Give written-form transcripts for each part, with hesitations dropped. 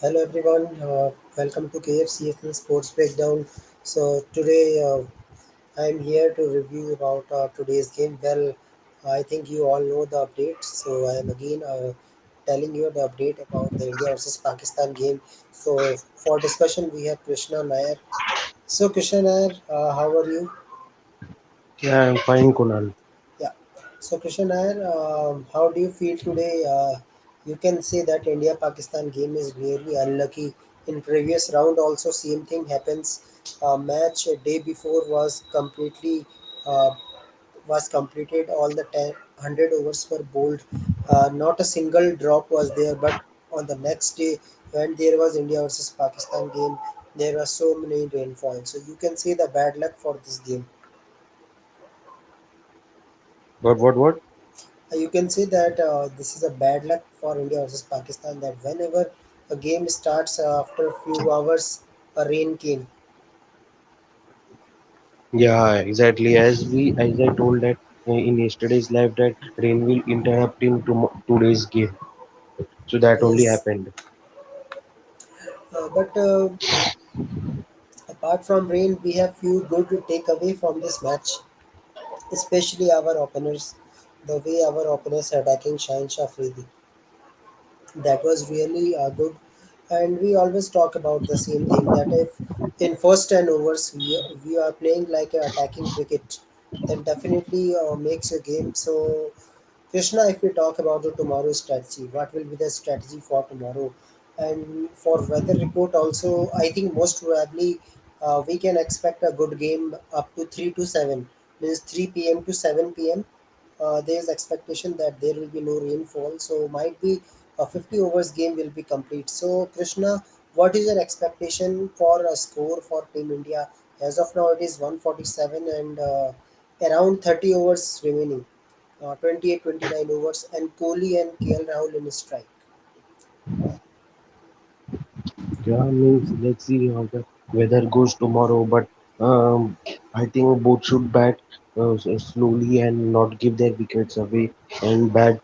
Hello everyone, welcome to KFCS Sports Breakdown. So today I'm here to review about today's game. Well, I think you all know the update, so I am again telling you the update about the India versus Pakistan game. So for discussion, we have Krishna Nair. So Krishna Nair, how are you? Yeah, I'm fine, Kunal. Yeah. So Krishna Nair, how do you feel today? You can say that India-Pakistan game is really unlucky. In previous round, also same thing happens. Match a day before uh, was completed. All the 100 overs were bowled. Not a single drop was there. But on the next day, when there was India versus Pakistan game, there were so many rainfall. So you can say the bad luck for this game. What? You can say that this is a bad luck for India versus Pakistan. That whenever a game starts after a few hours, a rain came. Yeah, exactly. As I told that in yesterday's live that rain will interrupt in today's game. So that only Yes, happened. but apart from rain, we have few good to take away from this match, especially our openers. The way our openers are attacking Shine Shafridi. That was really good, and we always talk about the same thing that if in first 10 overs we are playing like a attacking cricket, then definitely makes a game. So Krishna, if we talk about the tomorrow strategy, what will be the strategy for tomorrow? And for weather report also, I think most probably we can expect a good game up to 3 to 7, means 3 p.m. to 7 p.m. There is expectation that there will be no rainfall, so might be a 50 overs game will be complete. So Krishna, what is your expectation for a score for Team India? As of now, it is 147 and around 30 overs remaining. 28-29 overs, and Kohli and KL Rahul in strike. Yeah, means let's see how the weather goes tomorrow. But I think both should bat slowly and not give their wickets away and bat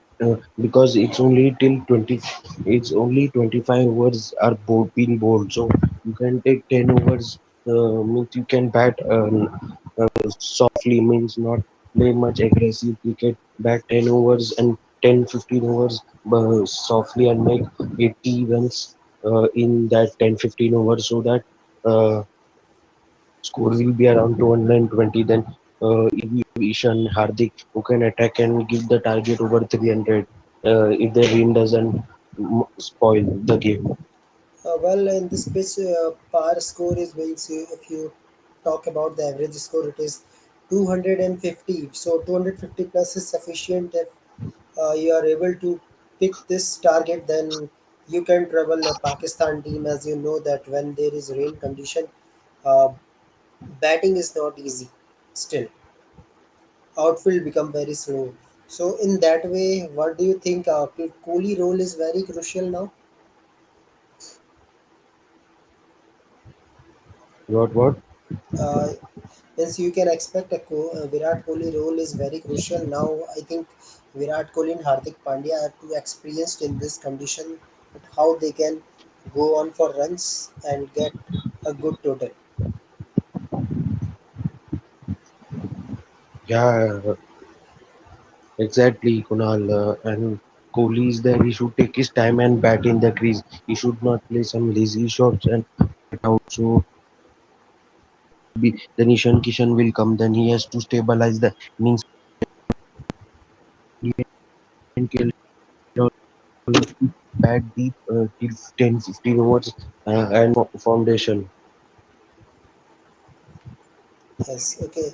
because it's only 25 overs are being bowled. So you can take 10 overs. Means you can bat softly. Means not play much aggressive cricket. Bat 10 overs and 10-15 overs softly and make 80 runs in that 10-15 overs so that uh, score will be around 220. Then if we have Ishan Hardik who can attack and give the target over 300 if the rain doesn't spoil the game. Well, in this pitch, par score is means if you talk about the average score, it is 250. So 250 plus is sufficient if you are able to pick this target. Then you can trouble a Pakistan team, as you know that when there is rain condition, uh, batting is not easy. Still, outfield become very slow. So in that way, what do you think? Kohli role is very crucial now. What? Uh, Yes, you can expect a Virat Kohli role is very crucial now. I think Virat Kohli and Hardik Pandya are too experienced in this condition, but how they can go on for runs and get a good total. Yeah, exactly, Kunal. And Kohli is there. He should take his time and bat in the crease. He should not play some lazy shots and out. So then Ishan Kishan will come. Then he has to stabilize the innings and kill bat deep till 10-15 overs and foundation. Yes, okay.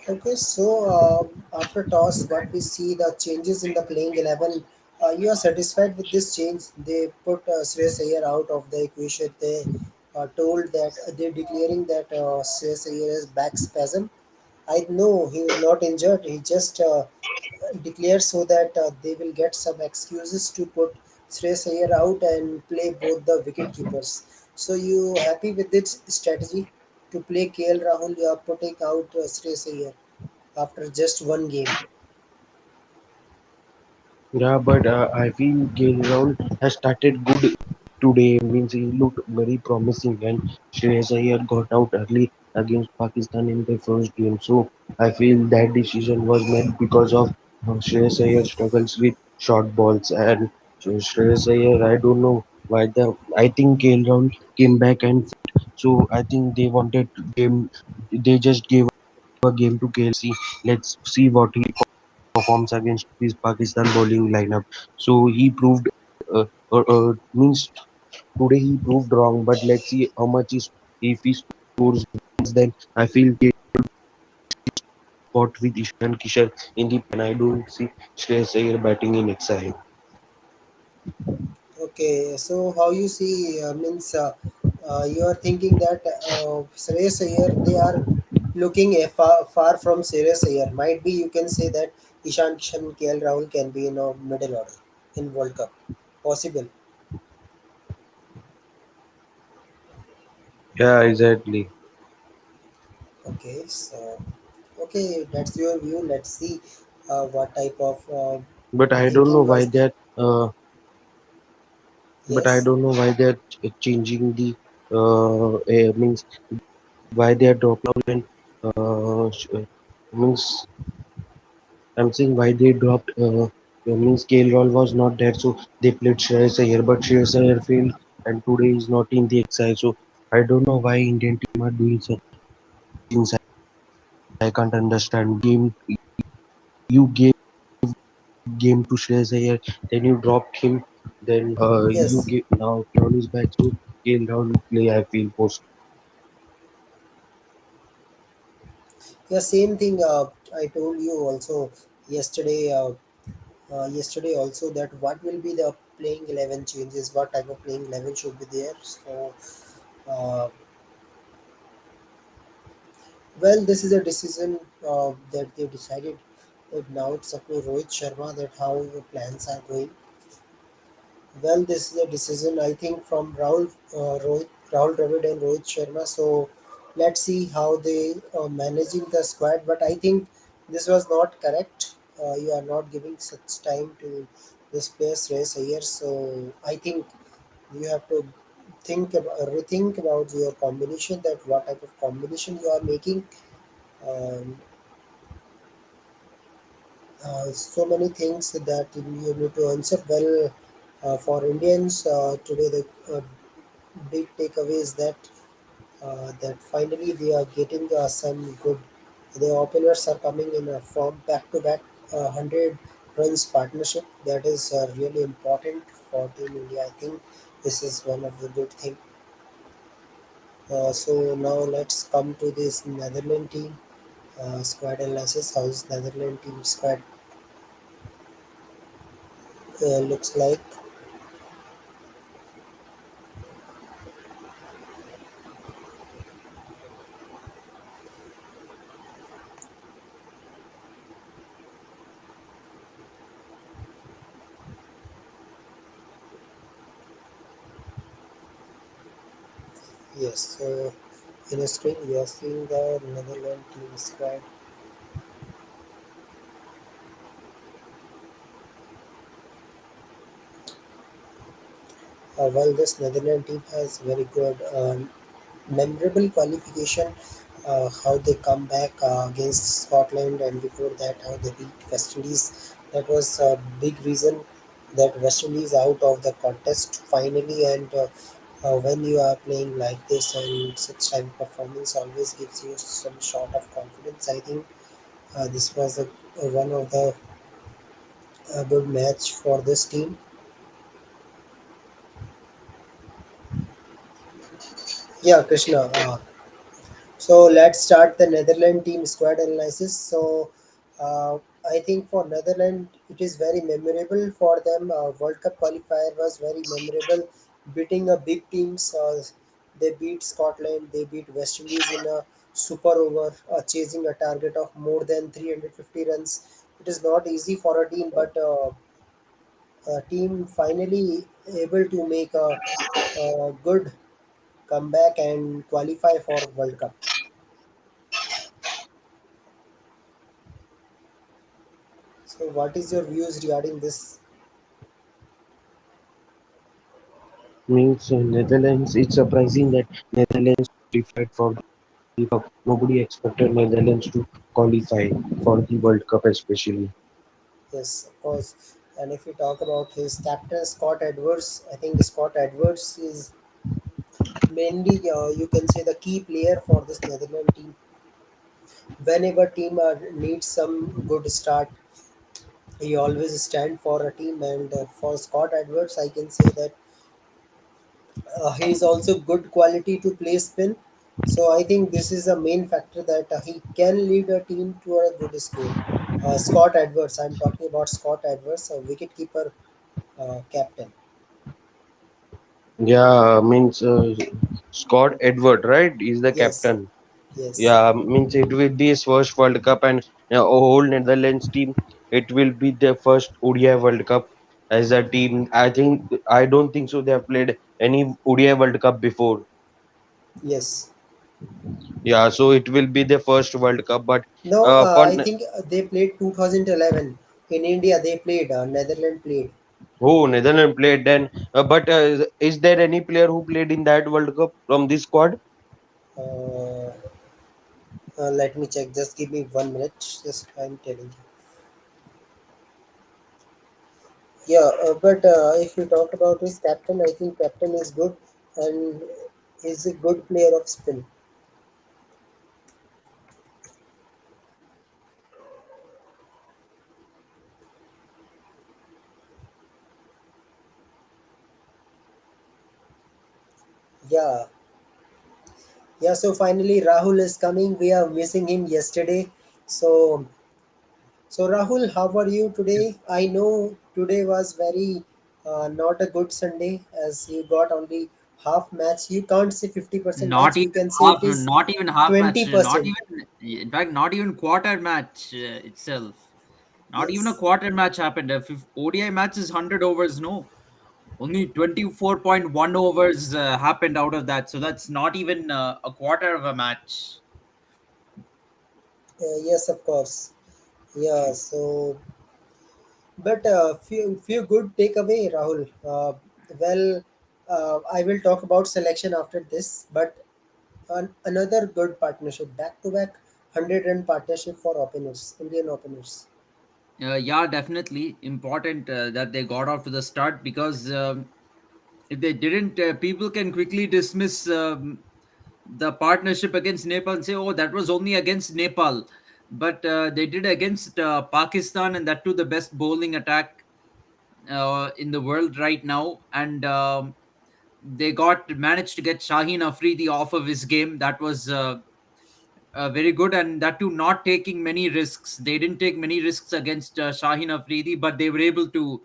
Okay, so after toss, what we see the changes in the playing 11. You are satisfied with this change? They put Shreyas Iyer out of the equation. They told that they're declaring that Shreyas Iyer has back spasm. I know he was not injured. He just declared so that they will get some excuses to put Shreyas Iyer out and play both the wicket keepers. So you happy with this strategy to play KL Rahul? You are putting out Shreyas Iyer after just one game. Yeah, but I feel KL Rahul has started good. today means he looked very promising and Shreyas Iyer got out early against Pakistan in the first game. So I feel that decision was made because of Shreyas Iyer struggles with short balls and Shreyas Iyer, I don't know why the I think KL Rahul came back and so I think they wanted game they just gave a game to KLC. Let's see what he performs against this Pakistan bowling lineup. So he proved means today he proved wrong, but let's see how much is if he scores wins, then I feel he fought with Ishan Kishan in the and I don't see Shreyas Iyer batting in exile. Okay, so how you see means you are thinking that Shreyas Iyer they are looking far from Shreyas Iyer. Might be you can say that Ishan Kishan, KL Rahul can be in a middle order in World Cup. Possible. Yeah, exactly. Okay, so okay, that's your view. Let's see what type of But I don't know thinking why was there. that. But I Yes, don't know why they're changing the means why they are dropping and means I'm saying why they dropped means KL was not there, so they played Shreyas Iyer, but Shreyas Iyer failed, and today is not in the exile. So I don't know why Indian team are doing such things. I can't understand. You gave game to Shreyas Iyer, then you dropped him, then you yes, give now Rahul is back, so KL Rahul will play. I feel post. yeah. Same thing. I told you also yesterday. Yesterday also that what will be the playing 11 changes, what type of playing 11 should be there. So uh, well, this is a decision that they decided that now it's up to Rohit Sharma that how the plans are going. Well, this is a decision I think from Rahul Dravid and Rohit Sharma. So let's see how they are managing the squad. But I think this was not correct. You are not giving such time to this players race here. So I think you have to rethink about your combination. That what type of combination you are making. Um, so many things that you need to answer. Well, for Indians today, the big takeaway is that finally they are getting some good. The openers are coming in a form back to back 100 runs partnership. That is really important for Team India. I think this is one of the good thing. So now let's come to this Netherlands team squad analysis. How's Netherlands team squad looks like? Yes. So in a screen we are seeing the Netherlands team squad. While this Netherlands team has very good memorable qualification, how they come back against Scotland and before that how they beat West Indies. That was a big reason that West Indies out of the contest finally. And when you are playing like this and such type of performance always gives you some sort of confidence. I think this was one of the good match for this team. Yeah, Krishna. So let's start the Netherlands team squad analysis. So I think for Netherlands it is very memorable for them. World Cup qualifier was very memorable, beating a big teams. They beat Scotland. They beat West Indies in a super over, chasing a target of more than 350 runs. It is not easy for a team, but a team finally able to make a good comeback and qualify for World Cup. So, what is your views regarding this? Means Netherlands. It's surprising that Netherlands qualified for the World Cup. Nobody expected Netherlands to qualify for the World Cup, especially. Yes, of course. And if we talk about his captain Scott Edwards, I think Scott Edwards is mainly you can say the key player for this Netherlands team. Whenever team needs some good start, he always stand for a team. And for Scott Edwards, I can say that he is also good quality to play spin. So I think this is a main factor that he can lead a team to a good score. Scott Edwards, I'm talking about Scott Edwards, a wicketkeeper captain. Yeah, means Scott Edward, right? Is the Yes, captain. yes, Yeah, means it will be his first World Cup, and a whole Netherlands team. It will be their first ODI World Cup as a team. I don't think so. They have played any ODI World Cup before. yes. Yeah, so it will be their first World Cup. But No, for I think they played 2011 in India. They played Netherlands played. who Netherlands played then. But is there any player who played in that World Cup from this squad? Uh, Let me check. Just give me 1 minute. Just I'm telling you. Yeah, but if you talk about his captain, I think captain is good and is a good player of spin. Yeah, yeah. So finally, Rahul is coming. We are missing him yesterday. So, so Rahul, how are you today? I know today was very not a good Sunday as you got only half match. You can't say 50% Not match. even You can say half, it is not even half match, not 20%. even, in fact, not even quarter match itself. Not even a Yes. quarter match happened. If ODI match is 100 overs, no. Only 24.1 overs happened out of that. So that's not even a quarter of a match. Yes, of course. Yeah. So but few good takeaway, Rahul. Well, I will talk about selection after this. But another good partnership, back to back 100-run partnership for openers, Indian openers. Yeah, definitely important that they got off to the start because if they didn't, people can quickly dismiss the partnership against Nepal and say, "Oh, that was only against Nepal," but they did against Pakistan, and that too the best bowling attack in the world right now, and they got managed to get Shaheen Afridi off of his game. That was very good, and that too not taking many risks. They didn't take many risks against Shaheen Afridi, but they were able to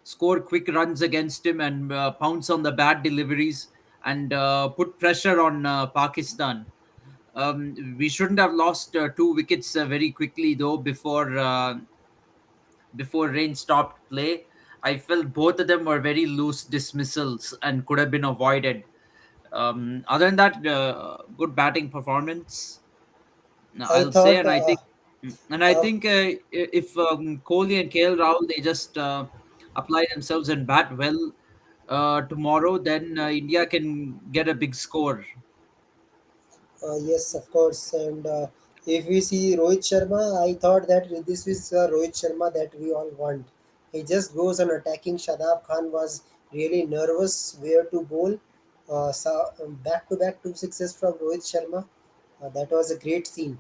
score quick runs against him and pounce on the bad deliveries and put pressure on Pakistan. We shouldn't have lost two wickets very quickly though before rain stopped play. I felt both of them were very loose dismissals and could have been avoided. Other than that, good batting performance, I I'll say, thought and I think, uh, if Kohli and KL Rahul they just apply themselves and bat well tomorrow, then India can get a big score. yes, of course. And if we see Rohit Sharma, I thought that this is Rohit Sharma that we all want. He just goes on attacking. Shadab Khan was really nervous where to bowl. Back to back two sixes from Rohit Sharma. That was a great scene.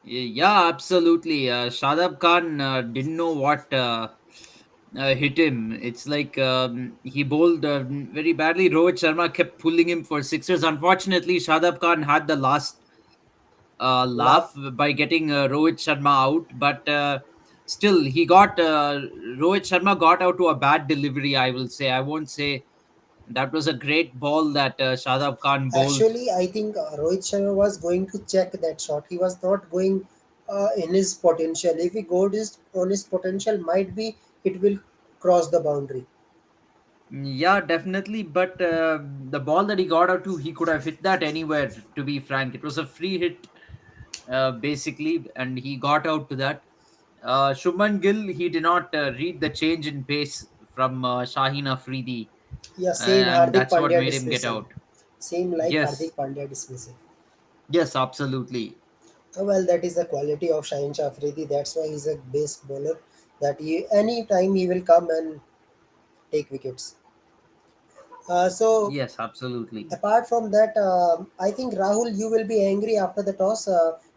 Yeah, absolutely. Shadab Khan didn't know what hit him. It's like he bowled very badly. Rohit Sharma kept pulling him for sixers. Unfortunately, Shadab Khan had the last La- laugh by getting Rohit Sharma out, but still, he got Rohit Sharma got out to a bad delivery. I will say. I won't say that was a great ball that Shadab Khan bowled. Actually, I think Rohit Sharma was going to check that shot. He was not going in his potential. If he goes on his potential, might be it will cross the boundary. Yeah, definitely. But the ball that he got out to, he could have hit that anywhere. To be frank, it was a free hit, basically, and he got out to that. Shubman Gill, he did not read the change in pace from Shaheen Afridi. Yeah, same and Hardik that's what Pandya made him get dismissal. out. Same like Yes, Hardik Pandya dismissal. yes, absolutely. Well, that is the quality of Shaheen Shah Afridi. That's why he's a best bowler. That any time he will come and take wickets. So Yes, absolutely. apart from that, I think Rahul, you will be angry after the toss.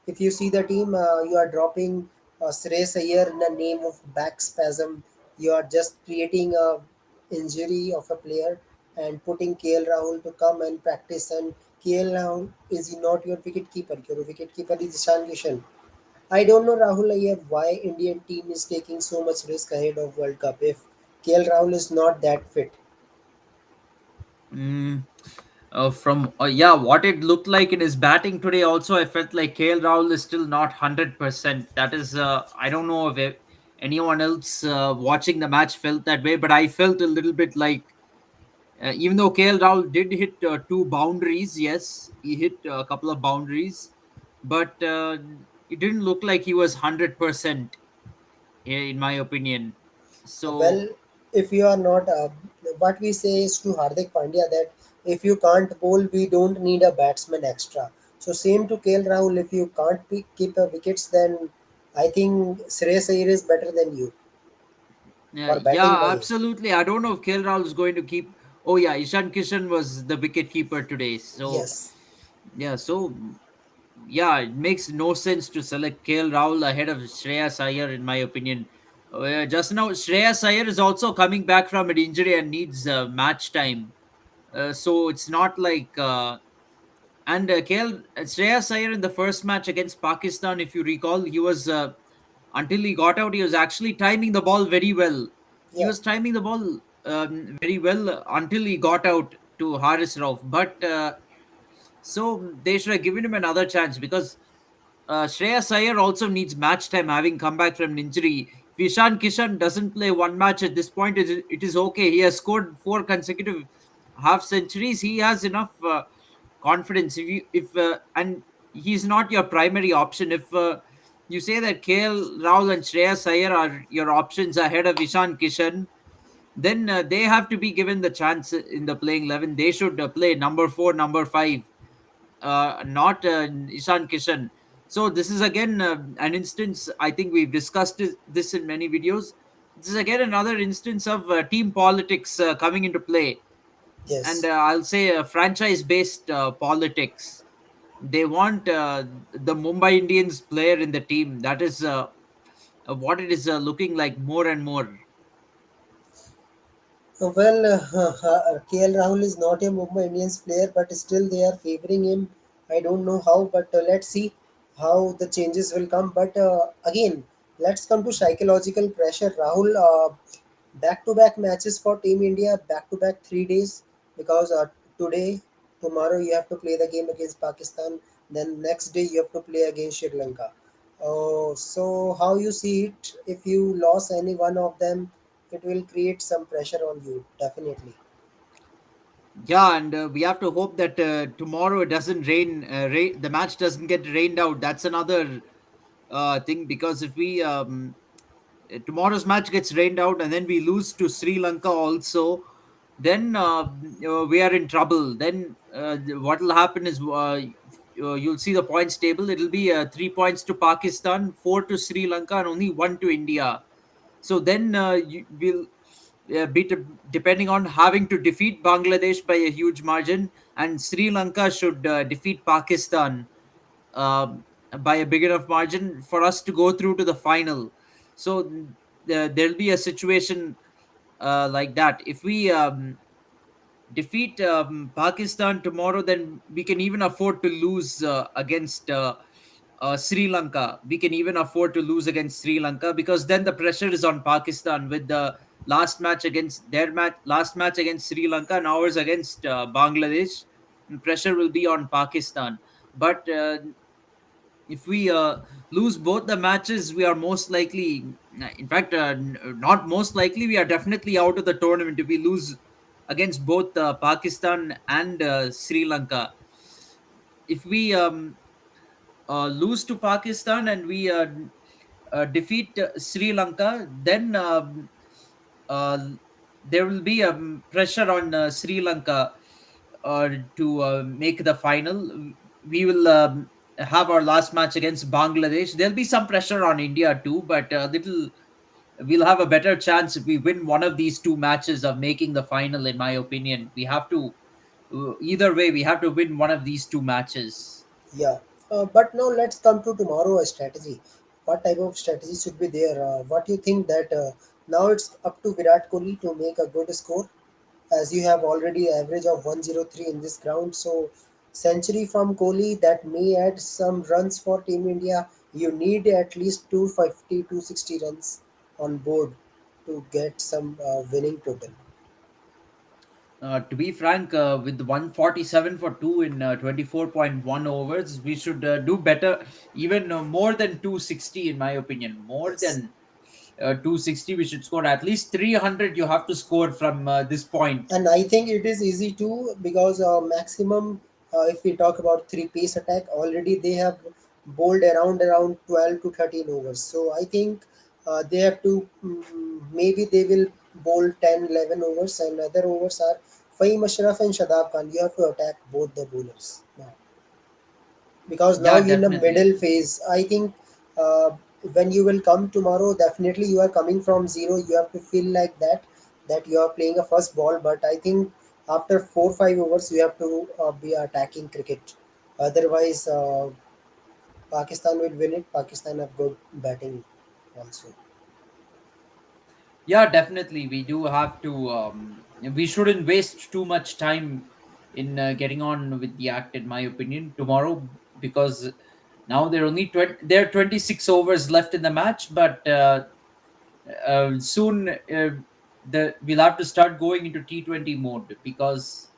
If you see the team, you are dropping Shreyas Iyer in the name of back spasm. You are just creating a injury of a player and putting KL Rahul to come and practice. And KL Rahul is not your wicket keeper. Your wicket keeper is Ishan Kishan. I don't know Rahul Iyer why Indian team is taking so much risk ahead of World Cup if KL Rahul is not that fit. Mm, from yeah, what it looked like in his batting today, also I felt like KL Rahul is still not 100%. That is, I don't know if anyone else watching the match felt that way, but I felt a little bit like, even though KL Rahul did hit two boundaries, yes, he hit a couple of boundaries, but it didn't look like he was 100%, in my opinion. Well, So if you are not, what we say is to Hardik Pandya that if you can't bowl, we don't need a batsman extra. So same to KL Rahul, if you can't keep a wickets, then I think Shreyas Iyer is better than you for batting yeah, wise. absolutely. I don't know if KL Rahul is going to keep. Oh yeah, Ishan Kishan was the wicket keeper today. So Yes. yeah, so yeah, it makes no sense to select KL Rahul ahead of Shreyas Iyer, in my opinion. Just now, Shreyas Iyer is also coming back from an injury and needs match time. So it's not like and KL Shreyas Iyer in the first match against Pakistan, if you recall, he was until he got out, he was actually timing the ball very well. He Yeah. was timing the ball very well until he got out to Haris Rauf. But so they should have given him another chance because Shreyas Iyer also needs match time, having come back from an injury. If Ishan Kishan doesn't play one match at this point, it is okay. He has scored four consecutive half centuries. He has enough confidence. And he's not your primary option. If you say that KL Rahul and Shreyas Iyer are your options ahead of Ishan Kishan, then they have to be given the chance in the playing 11. They should play number 4, number 5, not Ishan Kishan. So this is again an instance. I think we've discussed this in many videos. This is again another instance of team politics coming into play, and Yes. I'll say franchise-based politics. They want the Mumbai Indians player in the team. That is what it is looking like more and more. Well, KL Rahul is not a Mumbai Indians player, but still they are favoring him. I don't know how, but let's see how the changes will come. But again, let's come to psychological pressure. Rahul, back-to-back matches for Team India, back-to-back 3 days, because today, tomorrow you have to play the game against Pakistan. Then next day you have to play against Sri Lanka. Oh, so how you see it? If you lost any one of them, it will create some pressure on you, definitely. Yeah, and we have to hope that tomorrow it doesn't rain. The match doesn't get rained out. That's another thing, because if we tomorrow's match gets rained out and then we lose to Sri Lanka also, then we are in trouble. Then what will happen is you'll see the points table. It'll be 3 points to Pakistan, four to Sri Lanka, and only one to India. So then you will depending on having to defeat Bangladesh by a huge margin, and Sri Lanka should defeat Pakistan um, by a big enough margin for us to go through to the final. So there'll be a situation like that. If we defeat Pakistan tomorrow, then we can even afford to lose against Sri Lanka. We can even afford to lose against Sri Lanka, because then the pressure is on Pakistan with the last match against Sri Lanka and ours against Bangladesh. Pressure will be on Pakistan. But if we lose both the matches, we are most likely, in fact, not most likely, we are definitely out of the tournament if we lose against both Pakistan and Sri Lanka. If we lose to Pakistan and we defeat Sri Lanka, then uh, there will be pressure on Sri Lanka to make the final. We will have our last match against Bangladesh. There'll be some pressure on India too, but little we'll have a better chance if we win one of these two matches of making the final. In my opinion, we have to either way we have to win one of these two matches. Yeah, but now let's come to tomorrow a strategy. What type of strategy should be there? What do you think that now it's up to Virat Kohli to make a good score, as you have already average of 103 in this ground. So century from Kohli that may add some runs for Team India. You need at least 250, 260 runs on board to get some winning total. To be frank, with 147 for two in 24.1 overs, we should do better, even more than 260, in my opinion. More Yes. than 260, we should score at least 300. You have to score from this point. And I think it is easy too because maximum, if we talk about three pace attack, already they have bowled around 12 to 13 overs. So I think they have to maybe they will bowl 10, 11 overs, and other overs are Fahim Ashraf and Shadab Khan. You have to attack both the bowlers now because now Yeah, you're in the definitely. middle phase. I think uh, when you will come tomorrow, definitely you are coming from zero. You have to feel like that you are playing a first ball. But I think after 4 5 overs, you have to be attacking cricket. Otherwise, Pakistan will win it. Pakistan have good batting also. Yeah, definitely. We do have to. We shouldn't waste too much time in getting on with the act, in my opinion, tomorrow, because now there are only 20, there are 26 overs left in the match, but soon the we'll have to start going into T20 mode because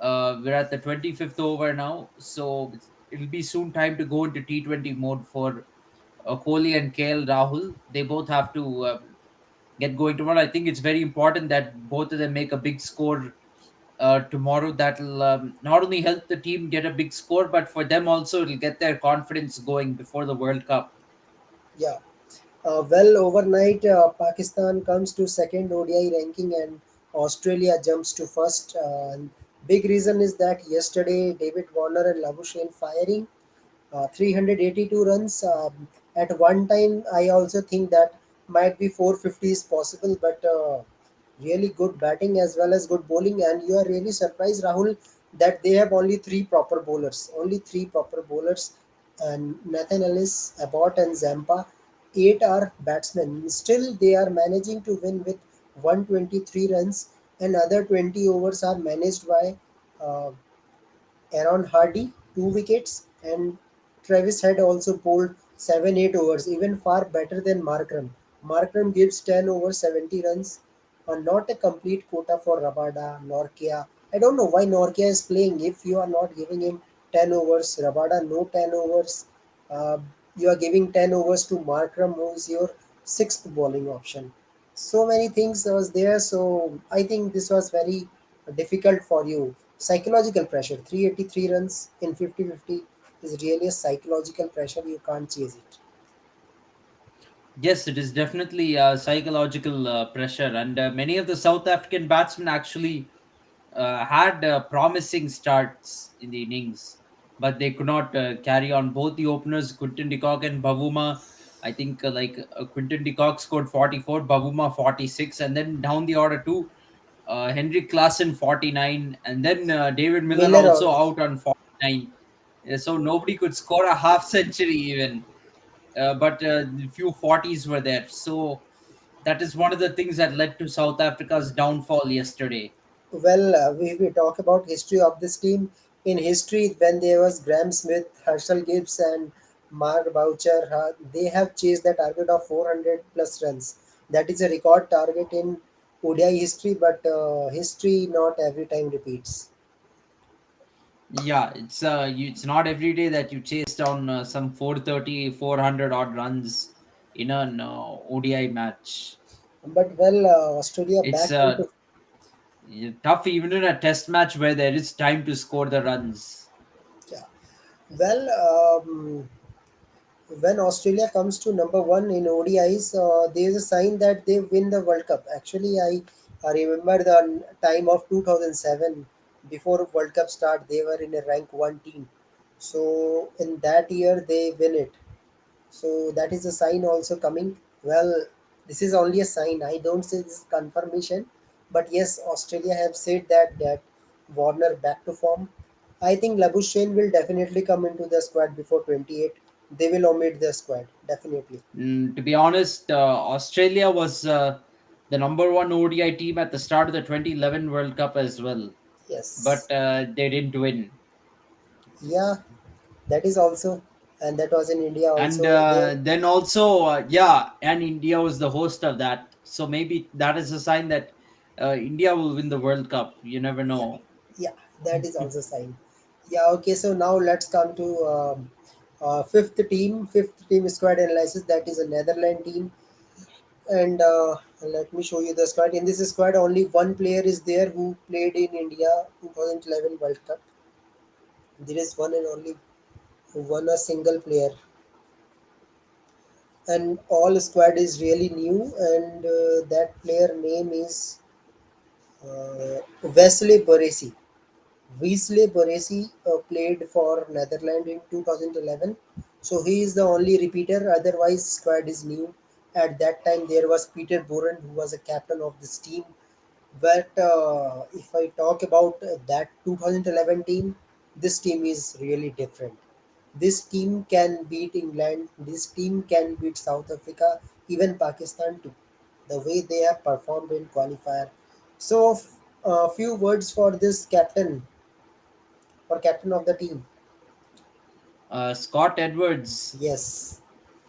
we're at the 25th over now, so it'll be soon time to go into T20 mode for Kohli and KL Rahul. They both have to get going tomorrow. I think it's very important that both of them make a big score tomorrow. That'll not only help the team get a big score, but for them also it'll get their confidence going before the World Cup. Yeah. Well, overnight, Pakistan comes to second ODI ranking and Australia jumps to first. And big reason is that yesterday David Warner and Labuschagne firing 382 runs. At one time, I also think that might be 450 is possible, but really good batting as well as good bowling. And you are really surprised, Rahul, that they have only three proper bowlers. Only three proper bowlers, and Nathan Ellis, Abbott, and Zampa. Eight are batsmen. Still, they are managing to win with 123 runs, and other 20 overs are managed by uh, Aaron Hardy, 2 wickets, and Travis Head also bowled 7 8 overs, even far better than Markram. Markram gives 10 overs 70 runs, not a complete quota for Rabada, Norkia. I don't know why Norkia is playing if you are not giving him 10 overs. Rabada, no 10 overs. Uh, you are giving 10 overs to Markram, who is your sixth bowling option. So many things was there, so I think this was very difficult for you. Psychological pressure, 383 runs in 50-50 is really a psychological pressure, you can't chase it. Yes, it is definitely psychological pressure, and many of the South African batsmen actually had promising starts in the innings, but they could not carry on. Both the openers, Quinton de Kock and Bavuma, I think Quinton de Kock scored 44, Bavuma 46, and then down the order too, Henrik Klassen 49, and then David Miller Miller also or out on 49. So nobody could score a half century even, but few 40s were there. So that is one of the things that led to South Africa's downfall yesterday. well, we talk about history of this team. In history, when there was Graham Smith, Herschel Gibbs, and Mark Boucher, they have chased the target of 400 plus runs. That is a record target in ODI history, but history not every time repeats. Yeah, it's not every day that you chase down some 430, 400 odd runs in an ODI match. But well, Australia It's back into tough even in a test match where there is time to score the runs. yeah. Well, when Australia comes to number one in ODIs, there is a sign that they win the World Cup. Actually, I I remember the time of 2007, before World Cup start, they were in a rank one team. So in that year they win it. So that is a sign also coming. Well, this is only a sign. I don't say this is confirmation, but yes, Australia have said that Warner back to form. I think Labuschagne will definitely come into the squad before 28. They will omit the squad definitely. To be honest, Australia was the number one ODI team at the start of the 2011 World Cup as well, but Yes, they didn't win. yeah, that is also, and that was in India And also. They then also, yeah, and India was the host of that. So maybe that is a sign that India will win the World Cup. You never yeah, know. yeah, that is also sign. Yeah, okay. So now let's come to fifth team squad analysis. That is a Netherlands team. And let me show you the squad. In this squad, only one player is there who played in India 2011 World Cup. There is one and only one a single player, and all squad is really new. And that player name is Wesley Boresi. Wesley Boresi played for Netherlands in 2011. So he is the only repeater. Otherwise, squad is new. At that time, there was Peter Boren, who was a captain of this team. But if I talk about that 2011 team, this team is really different. This team can beat England. This team can beat South Africa, even Pakistan too. The way they have performed in qualifier. So, a few words for this captain or captain of the team. Scott Edwards, Yes.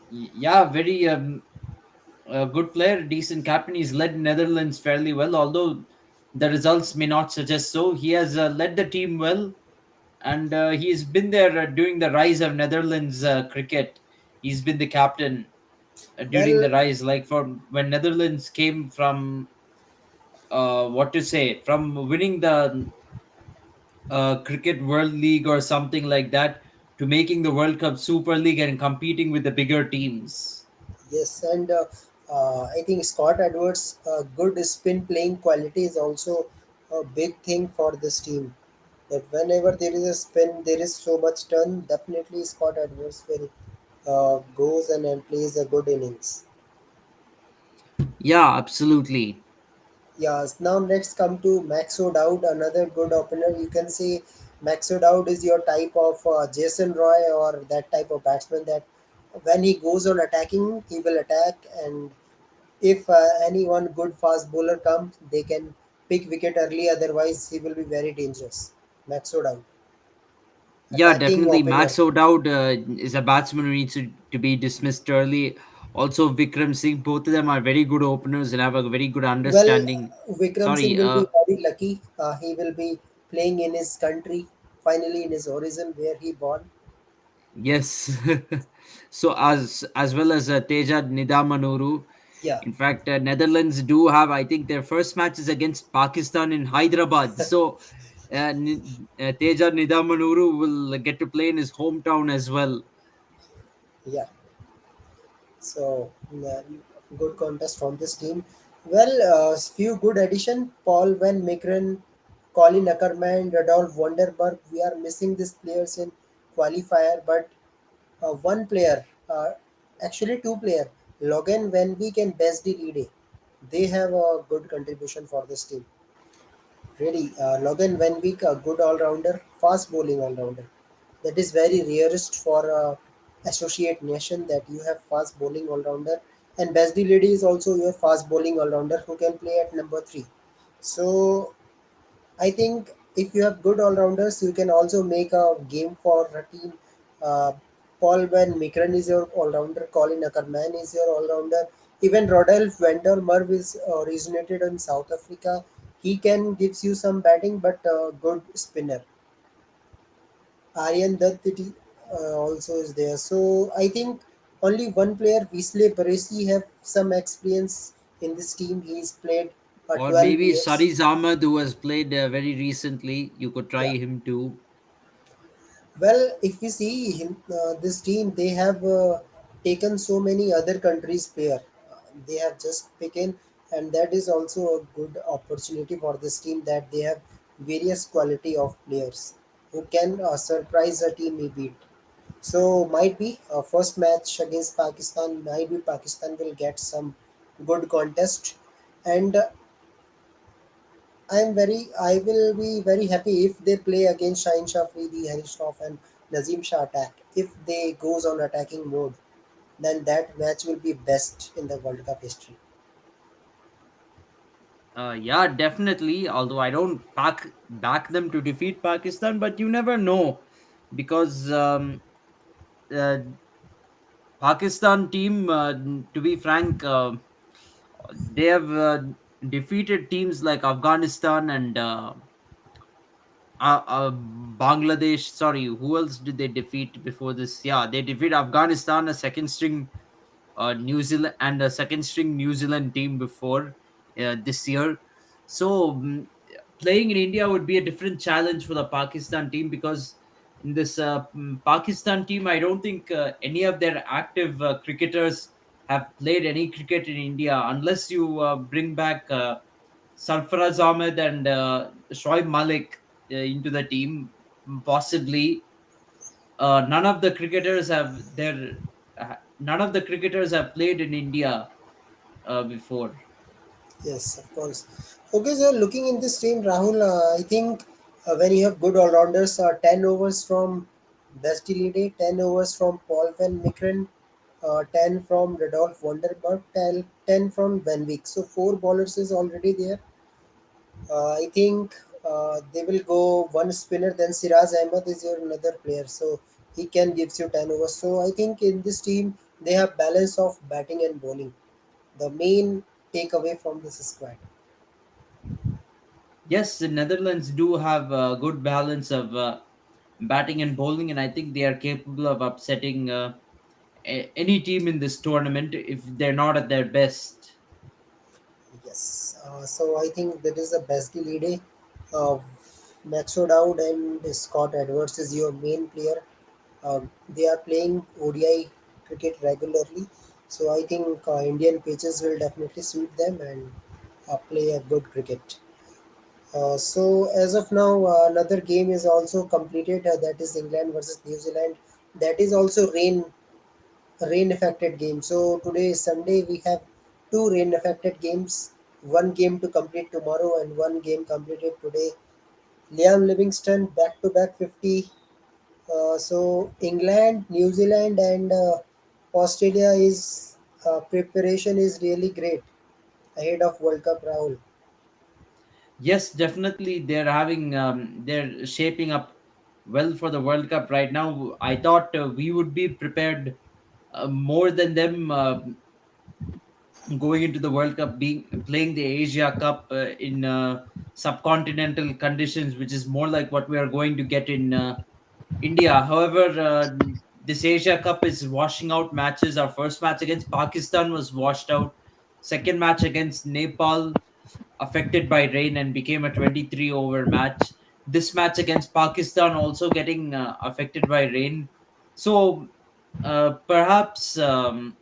yeah, very a good player, decent captain. He's led Netherlands fairly well, although the results may not suggest so. He has led the team well, and he's been there during the rise of Netherlands cricket. He's been the captain during the Well, rise, like from when Netherlands came from what to say, from winning the cricket World League or something like that to making the World Cup Super League and competing with the bigger teams. yes, and I think Scott Edwards' good spin playing quality is also a big thing for this team. That whenever there is a spin, there is so much turn. Definitely, Scott Edwards will goes and plays a good innings. Yeah, absolutely. Yes. Now let's come to Max O'Dowd, another good opener. You can say Max O'Dowd is your type of Jason Roy or that type of batsman that when he goes on attacking, he will attack, and if anyone good fast bowler comes, they can pick wicket early. Otherwise, he will be very dangerous. Max O'Dowd, Yeah, attacking definitely. opener. Max O'Dowd is a batsman who needs to be dismissed early. Also, Vikram Singh, both of them are very good openers and have a very good Well, understanding. Vikram Singh Sorry, will be very lucky. He will be playing in his country, finally in his origin where he born. yes. So as well as Teja Nidamanuru. Yeah, In fact, Netherlands do have, I think, their first match is against Pakistan in Hyderabad. So Teja Nidamanuru will get to play in his hometown as well. yeah. So good contest from this team. Well, few good addition. Paul Van Meekeren, Colin Ackerman, Radolf Wonderberg. We are missing these players in qualifier, but one player, actually two player, Logan Van Beek and Besdy Lide. They have a good contribution for this team. Really, Logan Van Beek, a good all-rounder, fast bowling all-rounder. That is very rarest for associate nation that you have fast bowling all-rounder. And Besdy Lady is also your fast bowling all-rounder who can play at number three. So I think if you have good all-rounders, you can also make a game for a team. Uh, Paul Van Mikran is your all-rounder. Colin Ackerman is your all-rounder. Even Rodolph Wendell Merv is originated in South Africa. He can gives you some batting, but good spinner. Aryan Dutt also is there. So I think only one player, Wesley Baresi, have some experience in this team. He's played Or 12 maybe years. Sariz Ahmed, who has played very recently. You could try Yeah. him too. Well, if we see him, this team, they have taken so many other countries' player. They have just taken and that is also a good opportunity for this team that they have various quality of players who can surprise a team he beat. So might be first match against Pakistan. Might be Pakistan will get some good contest, and I will be very happy if they play against Shaheen Shah Afridi, Harish Rauf, and Nazim Shah attack. If they goes on attacking mode, then that match will be best in the World Cup history. Yeah, definitely. Although I don't back them to defeat Pakistan, but you never know because uh, Pakistan team, to be frank, they have defeated teams like Afghanistan and Bangladesh. Sorry, who else did they defeat before this? Yeah, they defeat Afghanistan, a second string New Zealand and a second string New Zealand team before this year. So playing in India would be a different challenge for the Pakistan team because in this Pakistan team, I don't think any of their active cricketers have played any cricket in India unless you bring back Sarfaraz Ahmed and Shoaib Malik into the team. Possibly, none of the cricketers have played in India before. Yes, of course. Okay, so looking in this team, Rahul, I think when you have good all-rounders, 10 overs from Bastille, 10 overs from Paul Van Mikren, 10 from Rodolph Wonderberg, 10 from Van Beek. So 4 bowlers is already there. I think they will go one spinner, then Siraj Ahmed is your another player. So he can gives you 10 overs. So I think in this team, they have balance of batting and bowling. The main takeaway from this squad. Yes, the Netherlands do have a good balance of batting and bowling, and I think they are capable of upsetting any team in this tournament if they're not at their best. Yes. So I think that is the best lead. Uh, Maxwell Dowd and Scott Edwards is your main player. They are playing ODI cricket regularly. So I think Indian pitches will definitely suit them and play a good cricket. So as of now, another game is also completed. That is England versus New Zealand. That is also rain affected game. So today is Sunday. We have two rain affected games. One game to complete tomorrow and one game completed today. Liam Livingston back to back 50. So England, New Zealand, and Australia is preparation is really great ahead of World Cup, Rahul. Yes, definitely they're shaping up well for the World Cup right now. I thought we would be prepared more than them going into the World Cup, being playing the Asia Cup in subcontinental conditions, which is more like what we are going to get in India. However, this Asia Cup is washing out matches. Our first match against Pakistan was washed out. Second match against Nepal affected by rain and became a 23 over match. This match against Pakistan also getting affected by rain. So perhaps so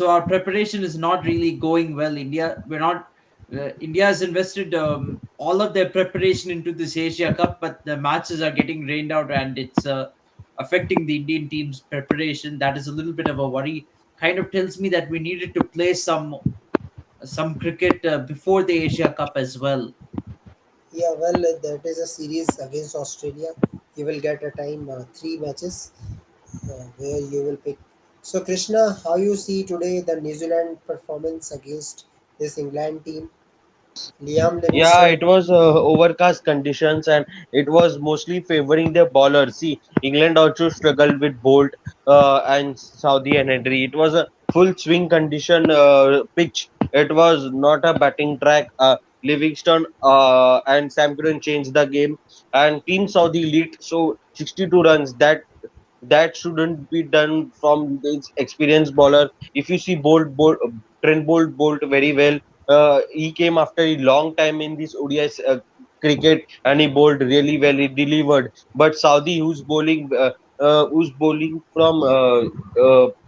our preparation is not really going well. We're not India has invested all of their preparation into this Asia Cup, but the matches are getting rained out and it's affecting the Indian team's preparation. That is a little bit of a worry. Kind of tells me that we needed to play some cricket before the Asia Cup as well. Yeah, well, that is a series against Australia. You will get a time 3 matches where you will pick. So, Krishna, how you see today the New Zealand performance against this England team? Liam Yeah, Livingston. it was overcast conditions and it was mostly favoring the bowlers. See, England also struggled with Bolt and Saudi and Henry. It was a full swing condition pitch. It was not a batting track. Livingston and Sam Curran changed the game, and Team Saudi lead so 62 runs. That shouldn't be done from this experienced bowler. If you see Trent Bolt very well. He came after a long time in this ODI cricket and he bowled really well. He delivered. But Saudi, who's bowling from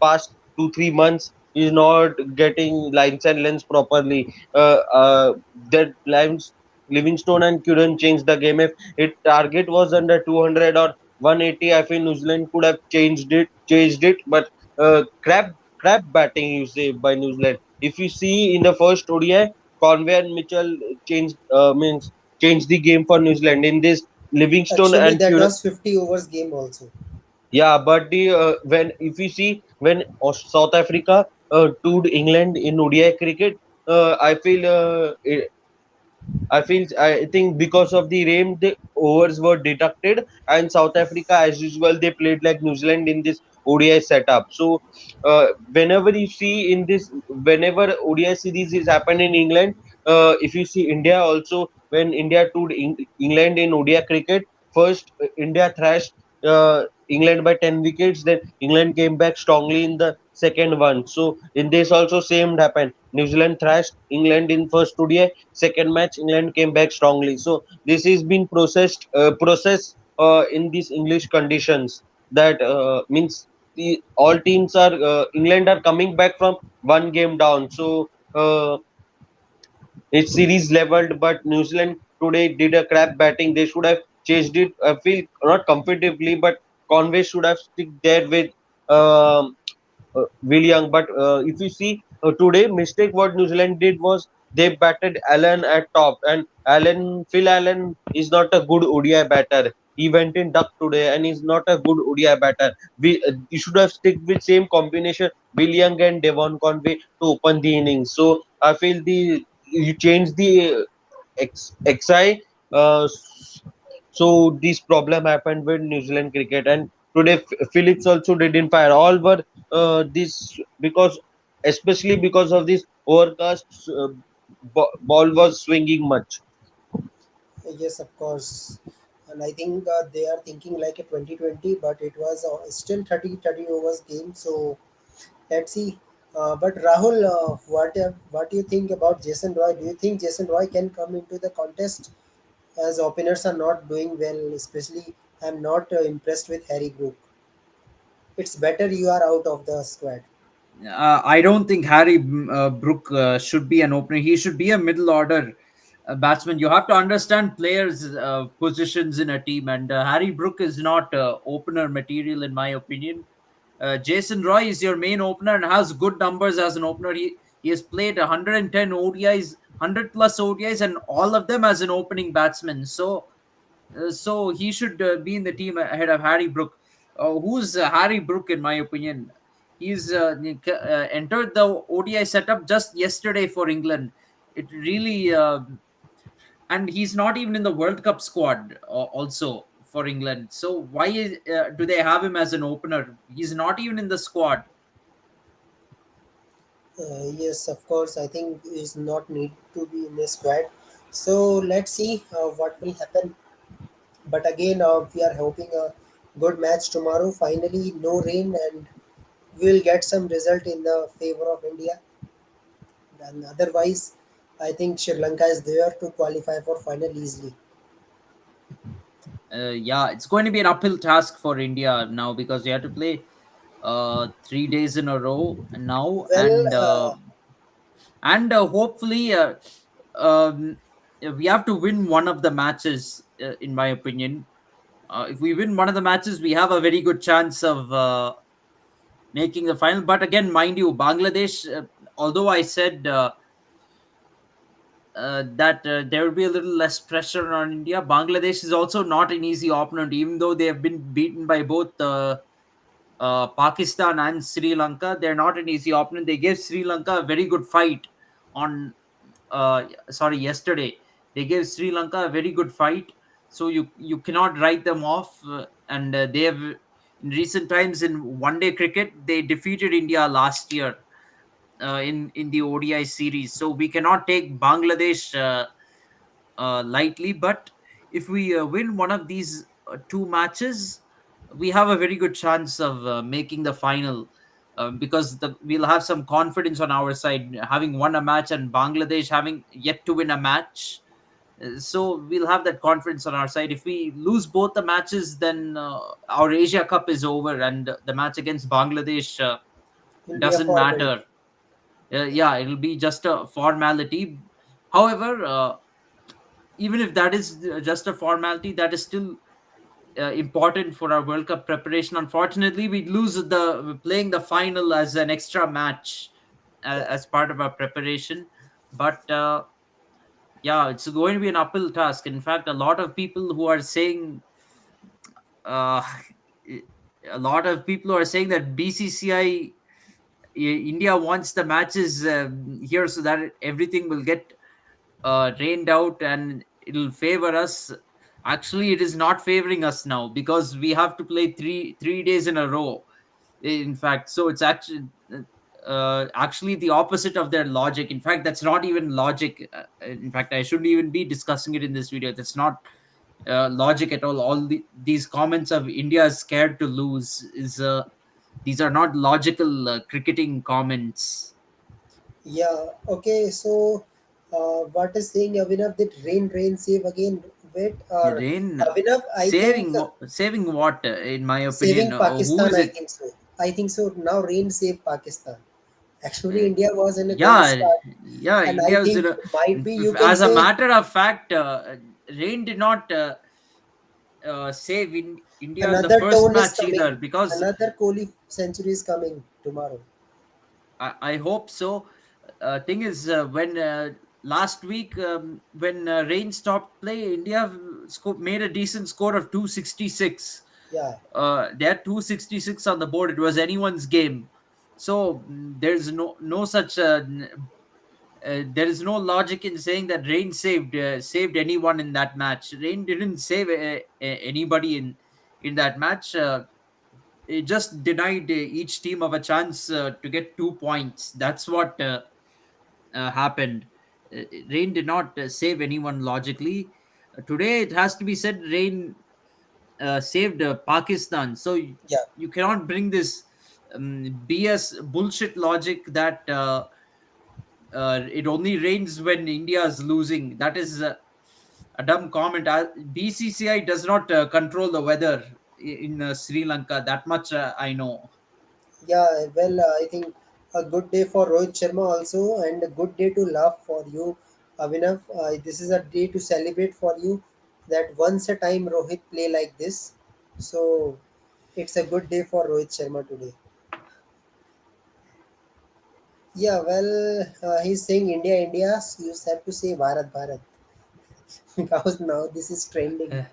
past 2 3 months, is not getting lines and lengths properly. That lines Livingstone and couldn't change the game. If it target was under 200 or 180, I feel New Zealand could have changed it. But crap batting, you say, by New Zealand. If you see in the first ODI, Conway and Mitchell changed the game for New Zealand. In this, Livingstone Actually, and that Curran. was 50 overs game also. Yeah, but the when if you see when South Africa toured England in ODI cricket, I feel I think because of the rain, the overs were deducted, and South Africa, as usual, they played like New Zealand in this ODI setup. So, whenever you see in this, whenever ODI series is happened in England, if you see India also, when India toured England in ODI cricket, first India thrashed England by 10 wickets, then England came back strongly in the second one. So, in this also same happened. New Zealand thrashed England in first ODI. Second match, England came back strongly. So this is been process in these English conditions. That means all teams are England are coming back from one game down. So it's series leveled, but New Zealand today did a crap batting. They should have chased it. I feel not comfortably, but Conway should have stick there with. Um, Will Young. But if you see today, mistake what New Zealand did was they batted Allen at top, and Phil Allen is not a good ODI batter. He went in duck today, and he's not a good ODI batter. You should have stick with same combination, Will Young and Devon Conway to open the innings. So I feel the you change the XI. So this problem happened with New Zealand cricket, and today Phillips also didn't fire. All were this because especially because of this overcast ball was swinging much. Yes, of course. And I think they are thinking like a 2020, but it was still 30 overs game. So let's see. But Rahul, what do you think about Jason Roy? Do you think Jason Roy can come into the contest as openers are not doing well? Especially, I'm not impressed with Harry Brook. It's better you are out of the squad. I don't think Harry Brook should be an opener. He should be a middle order batsman. You have to understand players' positions in a team, and Harry Brook is not opener material, in my opinion. Jason Roy is your main opener and has good numbers as an opener. He has played 110 ODIs, 100 plus ODIs, and all of them as an opening batsman. So he should be in the team ahead of Harry Brook. Who's Harry Brook, in my opinion? He's entered the ODI setup just yesterday for England. It really, and he's not even in the World Cup squad also for England. So why do they have him as an opener? He's not even in the squad. Yes, of course. I think is not need to be in the squad. So let's see what will happen. But again, we are hoping a good match tomorrow. Finally, no rain, and we'll get some result in the favor of India. And otherwise, I think Sri Lanka is there to qualify for final easily. Yeah, it's going to be an uphill task for India now because they have to play 3 days in a row now, Well, and hopefully we have to win one of the matches. In my opinion, if we win one of the matches, we have a very good chance of making the final. But again, mind you, Bangladesh. Although I said that there will be a little less pressure on India. Bangladesh is also not an easy opponent, even though they have been beaten by both Pakistan and Sri Lanka. They're not an easy opponent. They gave Sri Lanka a very good fight on, yesterday. They gave Sri Lanka a very good fight, so you cannot write them off. And they have in recent times in one day cricket they defeated India last year in the ODI series. So we cannot take Bangladesh lightly. But if we win one of these two matches, we have a very good chance of making the final. Because we'll have some confidence on our side, having won a match and Bangladesh having yet to win a match. So we'll have that confidence on our side. If we lose both the matches, then our Asia Cup is over, and the match against Bangladesh will be a doesn't formality. matter. Yeah, it'll be just a formality. However, even if that is just a formality, that is still important for our World Cup preparation. Unfortunately, we lose the playing the final as an extra match Yeah, as part of our preparation. But yeah, it's going to be an uphill task. In fact, a lot of people who are saying, uh, a lot of people who are saying that BCCI India wants the matches here so that everything will get rained out and it'll favor us. Actually, it is not favoring us now because we have to play three days in a row. In fact, so it's actually the opposite of their logic. In fact, that's not even logic. In fact, I shouldn't even be discussing it in this video. That's not logic at all. These comments of India is scared to lose is these are not logical cricketing comments. yeah. Okay, so what is saying Avinav that rain save again? Wait, or Rain Avinav, I think saving what? In my opinion, saving who Pakistan. is I it? think so. I think so. Now rain save Pakistan. Actually, India was in a good Yeah, start, yeah. and I India is in think a. might be you can As a say matter of fact, rain did not save in India in the another first tone is match either coming. because Another Kohli century is coming tomorrow. I hope so. Thing is, when last week when rain stopped play, India made a decent score of 266. Yeah, They had 266 on the board. It was anyone's game. So there's no such there is no logic in saying that Rain saved anyone in that match. Rain didn't save anybody in that match. It just denied each team of a chance to get 2 points. That's what happened. Rain did not save anyone logically. Today, it has to be said, Rain saved Pakistan. So yeah, you cannot bring this BS bullshit logic that it only rains when India is losing. That is a dumb comment. BCCI does not control the weather in Sri Lanka. That much I know. yeah. Well, I think a good day for Rohit Sharma also, and a good day to laugh for you, Avinav. This is a day to celebrate for you that once a time Rohit play like this. So it's a good day for Rohit Sharma today. Yeah, well, he's saying India, India. So you have to say Bharat, Bharat because now this is trending.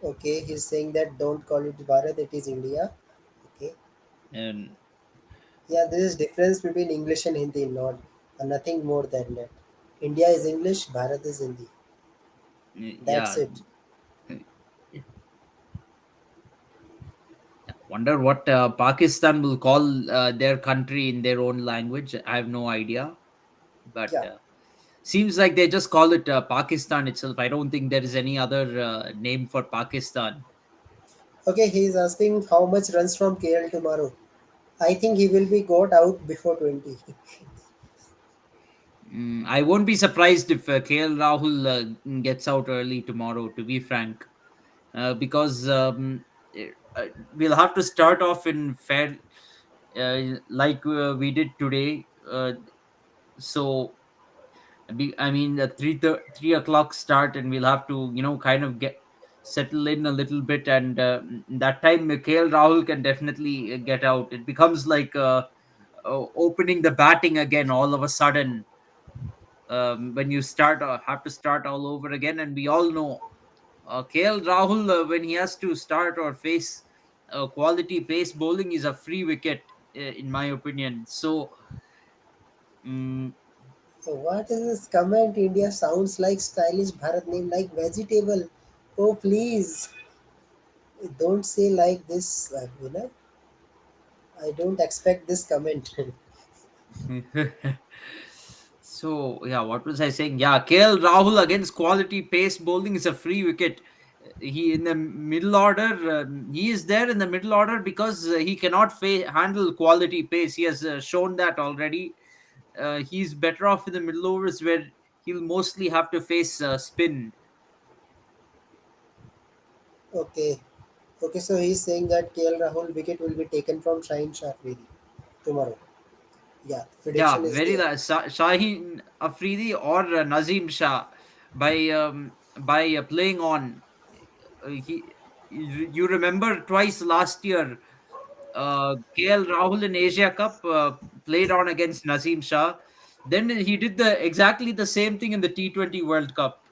Okay, he's saying that don't call it Bharat, it is India. Okay, And yeah, there is difference between English and Hindi, not nothing more than that. India is English, Bharat is Hindi. That's yeah, it. wonder what Pakistan will call their country in their own language. I have no idea, but Yeah. seems like they just call it Pakistan itself. I don't think there is any other name for Pakistan. Okay, he is asking how much runs from KL tomorrow. I think he will be got out before 20. I won't be surprised if KL Rahul gets out early tomorrow, to be frank, because we'll have to start off in fair, like we did today. So, I mean, 3 o'clock start, and we'll have to, kind of get settle in a little bit. And that time, KL Rahul can definitely get out. It becomes like opening the batting again all of a sudden when you have to start all over again. And we all know KL Rahul, when he has to start or face quality pace bowling, is a free wicket, in my opinion. So, mm, So what is this comment? India sounds like stylish Bharat name like vegetable. Oh please, don't say like this. I don't expect this comment. so yeah, what was I saying? Yeah, KL Rahul against quality pace bowling is a free wicket. He in the middle order. He is there in the middle order because he cannot handle quality pace. He has shown that already. He's better off in the middle overs where he'll mostly have to face spin. Okay. Okay, so he's saying that KL Rahul wicket will be taken from Shaheen Shah Afridi tomorrow. Yeah, Yeah, prediction is very there. Shaheen Afridi or Nazim Shah by playing on. You remember twice last year, KL Rahul in Asia Cup played on against Nazim Shah. Then he did the exactly the same thing in the T20 World Cup.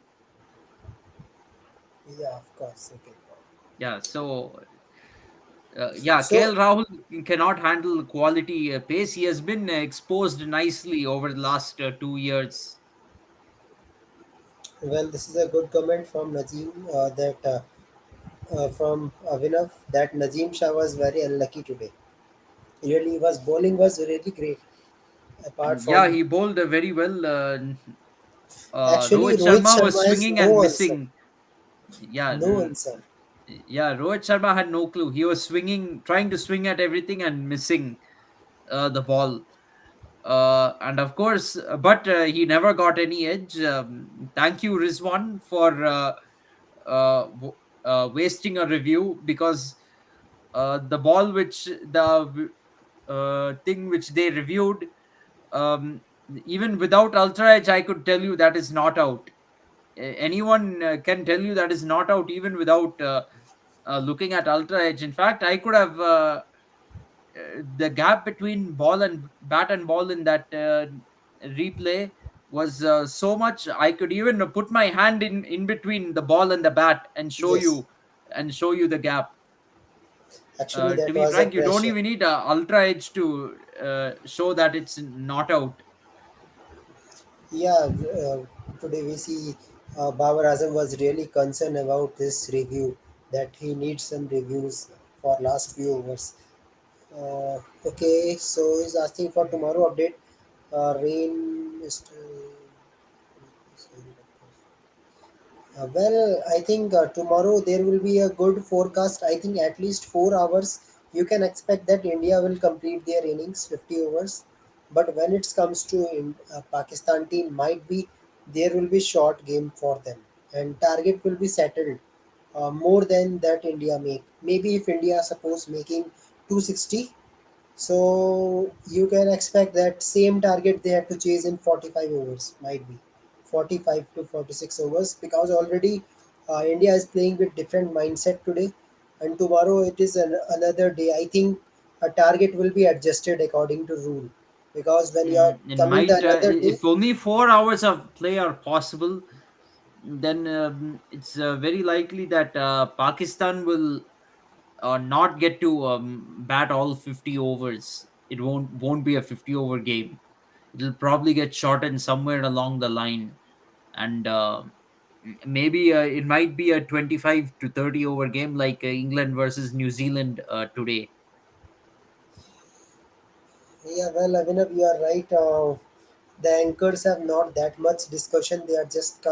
Yeah, of course. Okay. Yeah, so yeah, So, KL Rahul cannot handle quality pace. He has been exposed nicely over the last 2 years. well, this is a good comment from Nazim that from Avinav that Nazim Shah was very unlucky today. Really, was bowling was really great. Apart Yeah, from he bowled very well. actually, Rohit Rohit Sharma was Sharma has swinging no and answer. missing. Yeah, No answer. yeah. Rohit Sharma had no clue. He was swinging, trying to swing at everything and missing the ball. And of course, but he never got any edge. Thank you, Rizwan, for wasting a review because the ball which the thing which they reviewed, um, even without ultra edge, I could tell you that is not out. Anyone can tell you that is not out even without looking at ultra edge. In fact, I could have the gap between ball and bat and ball in that replay was so much. I could even put my hand in between the ball and the bat Yes, and show you the gap. actually, To that be was a frank, you don't pressure. even need a ultra edge to show that it's not out. Yeah, today we see Babar Azam was really concerned about this review that he needs some reviews for last few overs. Okay, so he's asking for tomorrow update. Rain is well, I think tomorrow there will be a good forecast. I think at least 4 hours. You can expect that India will complete their innings, 50 overs. But when it comes to Pakistan team, might be there will be short game for them, and target will be settled more than that India make. Maybe if India suppose making 260, so you can expect that same target they have to chase in 45 overs, might be 45 to 46 overs, because already India is playing with different mindset today, and tomorrow it is another day. I think a target will be adjusted according to rule, because when you are It coming the might another day, if only 4 hours of play are possible, then it's very likely that Pakistan will not get to bat all 50 overs. It won't be a 50 over game. It'll probably get shortened somewhere along the line, and maybe it might be a 25 to 30 over game like England versus New Zealand today. yeah, well, Avinav, you are right. The anchors have not that much discussion. They are just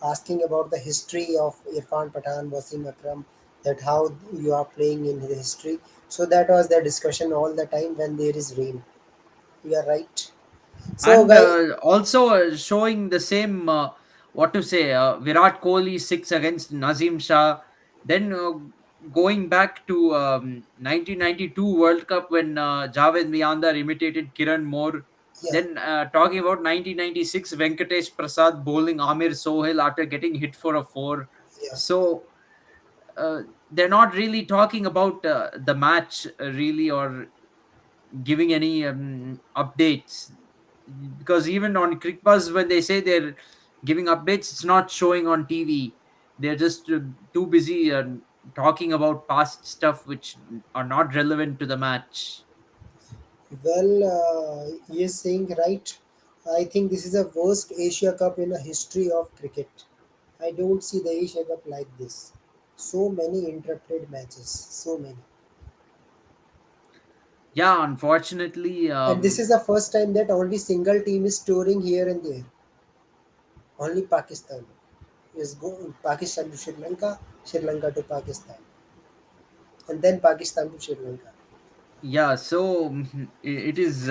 asking about the history of Irfan Pathan, Wasim Akram, that how you are playing in the history. So that was the discussion all the time when there is rain. You are right. So, And guys, also showing the same what to say Virat Kohli 6 against Nazim Shah, then going back to 1992 World Cup when Javed Miandar imitated Kiran Moore, yeah, then talking about 1996 Venkatesh Prasad bowling Amir Sohail after getting hit for a 4. yeah. So uh, they're not really talking about the match really, or giving any updates, because even on CricBuzz when they say they're giving updates, it's not showing on TV. They're just too busy talking about past stuff which are not relevant to the match. Well, he is saying right. I think this is the worst Asia Cup in the history of cricket. I don't see the Asia Cup like this. So many interrupted matches. So many. Yeah, unfortunately, And this is the first time that only single team is touring here and there. Only Pakistan is go Pakistan to Sri Lanka to Pakistan, and then Pakistan to Sri Lanka. yeah, so it is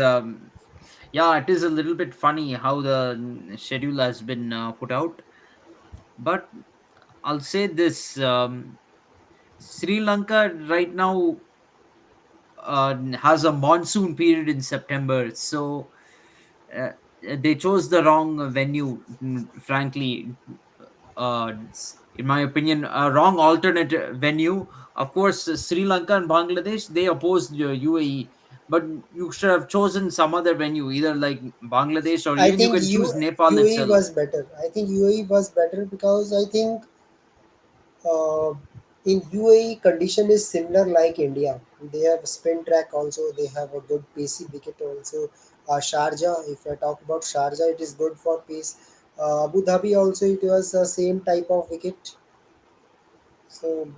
yeah, it is a little bit funny how the schedule has been put out, but I'll say this. Sri Lanka right now has a monsoon period in September, so uh, they chose the wrong venue. Frankly, uh, in my opinion, a wrong alternate venue. Of course, Sri Lanka and Bangladesh they opposed UAE, but you should have chosen some other venue, either like Bangladesh or I even you think can choose Nepal UAE itself. was better. I think UAE was better because I think uh, in UAE condition is similar like India. They have spin track also. They have a good pacey wicket also. Sharjah, if I talk about Sharjah, it is good for pace. Abu Dhabi also it was the same type of wicket. So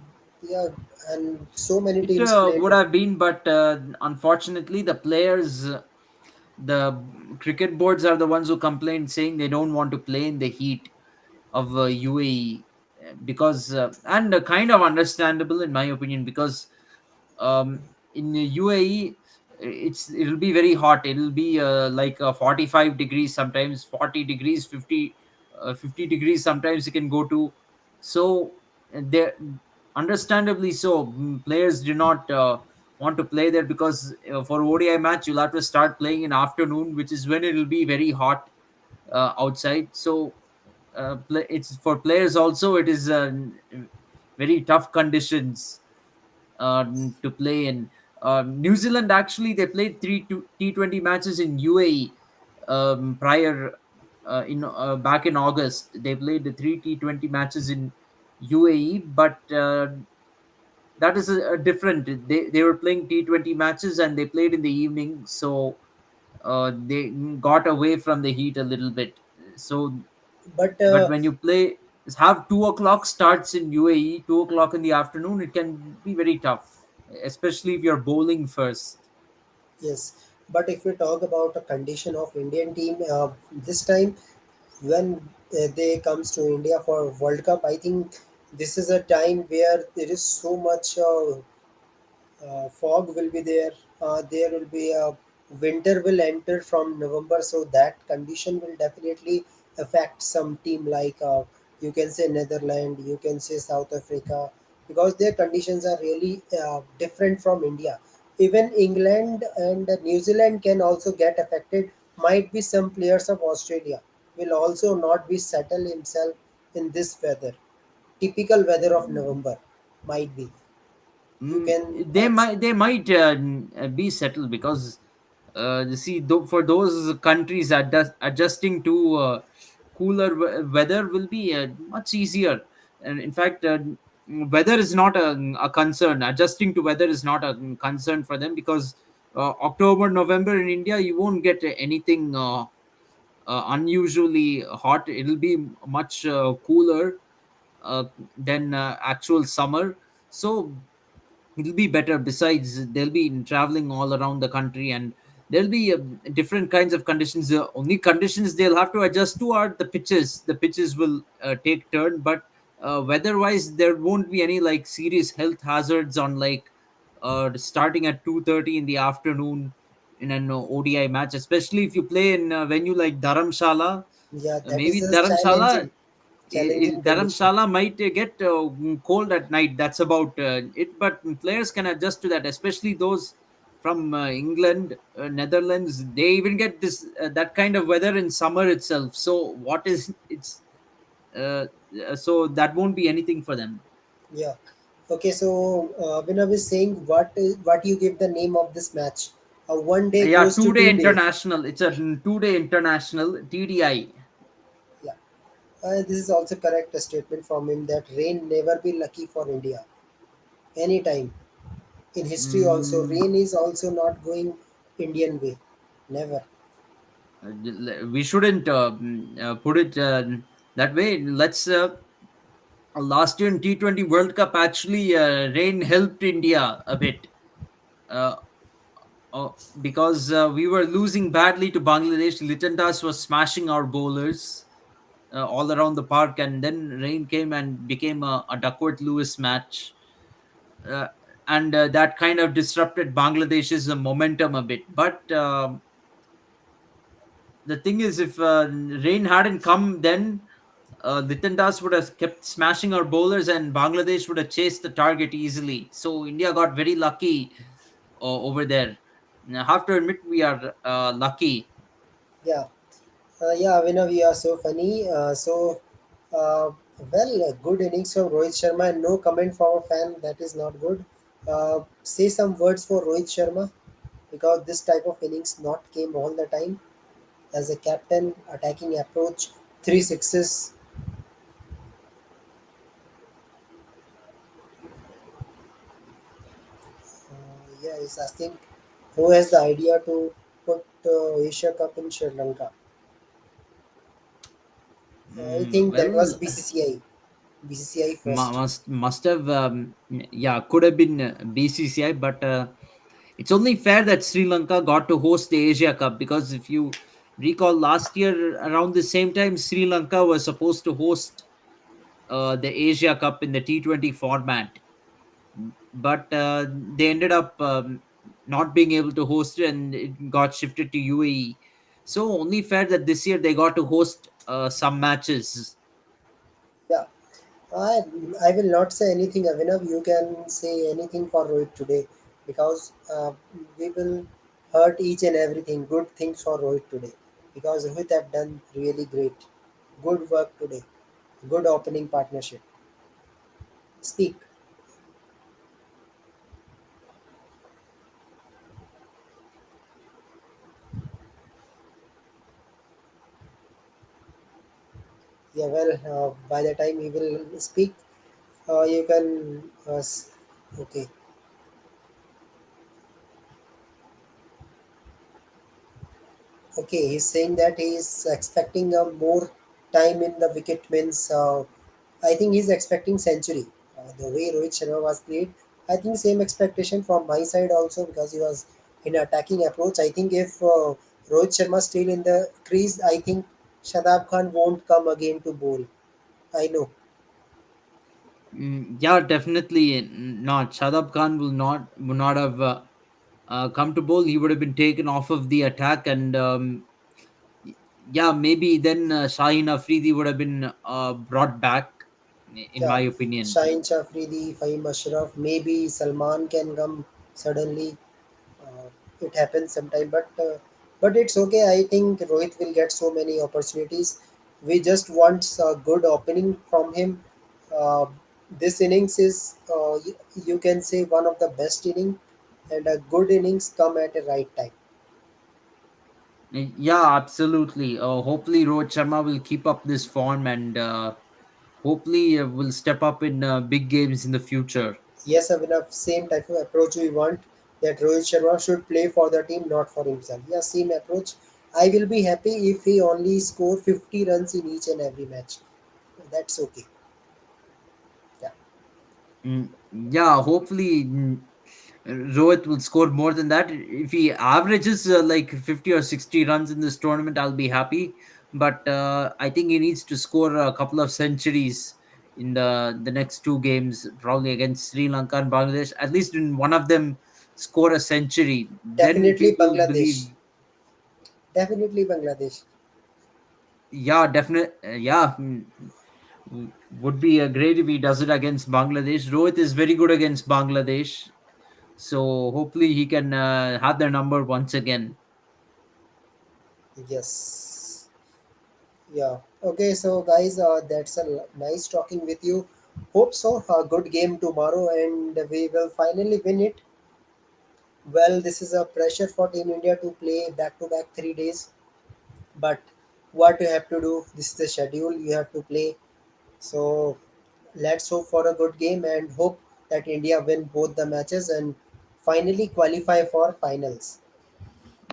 yeah, and so many It teams played. would have been, but unfortunately, the players, the cricket boards are the ones who complained, saying they don't want to play in the heat of UAE because, and kind of understandable in my opinion, because um, in UAE it'll be very hot. It'll be like 45 degrees sometimes, 40 degrees, 50 degrees sometimes it can go to. So they understandably so players do not want to play there because for ODI match you'll have to start playing in afternoon, which is when it'll be very hot outside. So it's for players also it is very tough conditions to play in. New Zealand actually they played three T20 matches in UAE prior in back in August. They played the three T20 matches in UAE, but that is a different. They were playing T20 matches and they played in the evening, so they got away from the heat a little bit. So But but when you play have 2 o'clock starts in UAE, 2 o'clock in the afternoon, it can be very tough, especially if you're bowling first. yes, but if we talk about a condition of Indian team this time when they comes to India for World Cup, I think this is a time where there is so much fog will be there. There will be a winter will enter from November, so that condition will definitely affect some team like you can say Netherland, you can say South Africa, because their conditions are really different from India. Even England and New Zealand can also get affected. Might be some players of Australia will also not be settle himself in this weather. Typical weather of November might be. You can They might be settled because you see for those countries adjusting to cooler weather will be much easier, and in fact weather is not a concern. Adjusting to weather is not a concern for them because October November in India you won't get anything unusually hot. It'll be much cooler uh, than actual summer, so it'll be better. Besides they'll be traveling all around the country and there'll be different kinds of conditions. The only conditions they'll have to adjust to are the pitches will take turn, but weather wise there won't be any like serious health hazards on like starting at 2:30 in the afternoon in an ODI match, especially if you play in a venue like Dharamshala. yeah, that is Maybe a challenging condition. Dharamshala might get cold at night. That's about it. But players can adjust to that, especially those from England, Netherlands. They even get this that kind of weather in summer itself. So what is it's uh, so that won't be anything for them. Yeah. Okay, so Abhinav is saying what you give the name of this match? One day Yeah, goes to 2 day 2 day. international. It's a 2 day international TDI. Yeah. This is also correct statement from him that rain never be lucky for India. Anytime. In history also, Mm, rain is also not going Indian way. Never. we shouldn't put it that way. Let's last year in T20 World Cup, actually, rain helped India a bit uh, uh, because we were losing badly to Bangladesh. Litandas was smashing our bowlers all around the park, and then rain came and became a Duckworth Lewis match. Uh, and that kind of disrupted Bangladesh's momentum a bit. But the thing is, if rain hadn't come then, Litan Das would have kept smashing our bowlers, and Bangladesh would have chased the target easily. So India got very lucky over there. I have to admit, we are lucky. Yeah. Yeah, Avinav, you are so funny. Uh, well, good innings from Rohit Sharma and no comment from a fan. That is not good. Say some words for Rohit Sharma because this type of innings not came all the time. As a captain, attacking approach, three sixes. Yeah, he's asking who has the idea to put Asia Cup in Sri Lanka. I think that was Well, BCCI. BCCI first. must have yeah, could have been BCCI, but it's only fair that Sri Lanka got to host the Asia Cup, because if you recall last year around the same time, Sri Lanka was supposed to host the Asia Cup in the T20 format, but they ended up not being able to host it, and it got shifted to UAE. So only fair that this year they got to host some matches. Yeah, I I will not say anything, Avinav. You can say anything for Rohit today because we will hurt each and everything. Good things for Rohit today because Rohit have done really great. Good work today. Good opening partnership. Speak. Yeah, well, by the time he will speak, you can. Okay. Okay, he's saying that he is expecting a more time in the wicket means. I think he's expecting century. The way Rohit Sharma was played, I think same expectation from my side also because he was in attacking approach. I think if Rohit Sharma still in the crease, I think Shadab Khan won't come again to bowl. I know. Yeah, definitely not. Shadab Khan will not have come to bowl. He would have been taken off of the attack, and y- yeah, maybe then Shaheen Afridi would have been brought back, in Yeah, my opinion. Shaheen Shafridi, Fahim Ashraf, maybe Salman can come suddenly. Uh, it happens sometime, but it's okay. I think Rohit will get so many opportunities. We just want a good opening from him. Uh, this innings is you can say one of the best inning, and a good innings come at a right time. Yeah, absolutely. Hopefully, Rohit Sharma will keep up this form, and hopefully will step up in big games in the future. Yes, Avinav, same type of approach we want that Rohit Sharma should play for the team, not for himself. Yeah, same approach. I will be happy if he only score 50 runs in each and every match. That's okay. Yeah, Yeah, hopefully Rohit will score more than that. If he averages like 50 or 60 runs in this tournament, I'll be happy. But I think he needs to score a couple of centuries in the next two games, probably against Sri Lanka and Bangladesh. At least in one of them, score a century. Then definitely people will Bangladesh. believe. Definitely Bangladesh. Yeah, definitely. Yeah, would be great if he does it against Bangladesh. Rohit is very good against Bangladesh. So hopefully he can have their number once again. Yes. Yeah. Okay, so guys, that's a nice talking with you. Hope so. A good game tomorrow, and we will finally win it. Well, this is a pressure for Team India to play back to back 3 days. But what you have to do, this is the schedule you have to play. So let's hope for a good game and hope that India win both the matches and finally qualify for finals.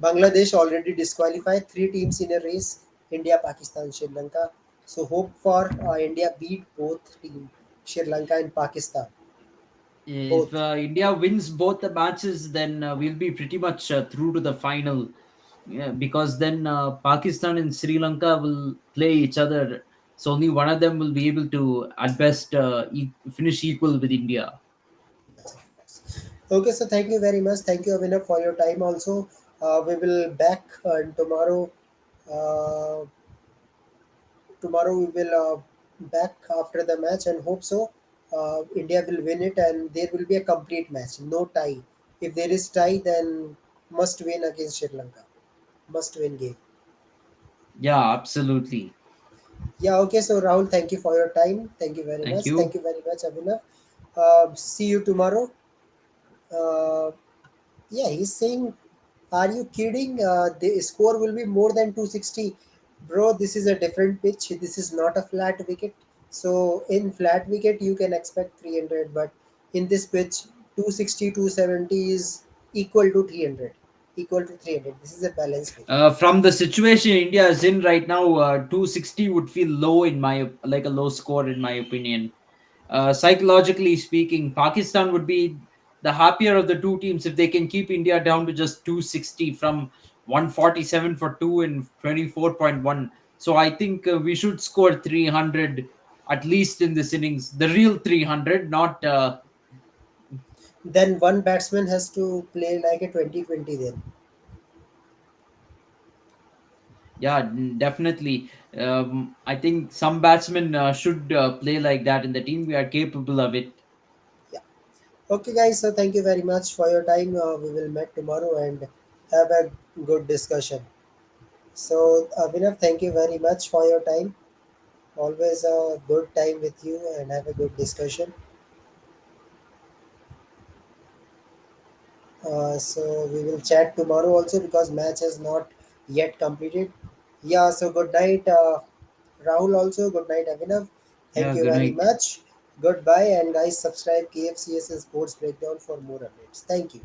Bangladesh already disqualified 3 teams in a race: India, Pakistan, Sri Lanka. So hope for India beat both team, Sri Lanka and Pakistan. If Both. India wins both the matches, then we'll be pretty much through to the final. Yeah, because then Pakistan and Sri Lanka will play each other. So only one of them will be able to, at best, finish equal with India. Okay, so thank you very much. Thank you, Avinav, for your time. Also, we will back tomorrow. Uh, tomorrow we will. back after the match and hope so. India will win it and there will be a complete match, no tie. If there is tie, then must win against Sri Lanka. Must win game. Yeah, absolutely. Yeah, okay. So Rahul, thank you for your time. Thank you very Thank much. you. Thank you very much, Abhinav. See you tomorrow. Uh, yeah, he's saying, are you kidding? The score will be more than 260. Bro, this is a different pitch. This is not a flat wicket. So in flat wicket, you can expect 300. But in this pitch, 260, 270 is equal to 300. Equal to 300. This is a balanced wicket. From the situation India is in right now, 260 would feel low in my like a low score in my opinion. Psychologically speaking, Pakistan would be the happier of the two teams if they can keep India down to just 260 from 147 for two and 24.1. So I think we should score 300 at least in this innings. The real 300, not Then one batsman has to play like a 20-20 then. yeah, definitely. I think some batsmen should play like that in the team. We are capable of it. Yeah. Okay, guys. So thank you very much for your time. We will meet tomorrow and have a good discussion. So, Abhinav, thank you very much for your time. Always a good time with you and have a good discussion. So we will chat tomorrow also because match is not yet completed. Yeah. So good night, Rahul. Also good night, Abhinav. Thank Yeah, you good very night. much. Goodbye, and guys, subscribe KFCS and Sports Breakdown for more updates. Thank you.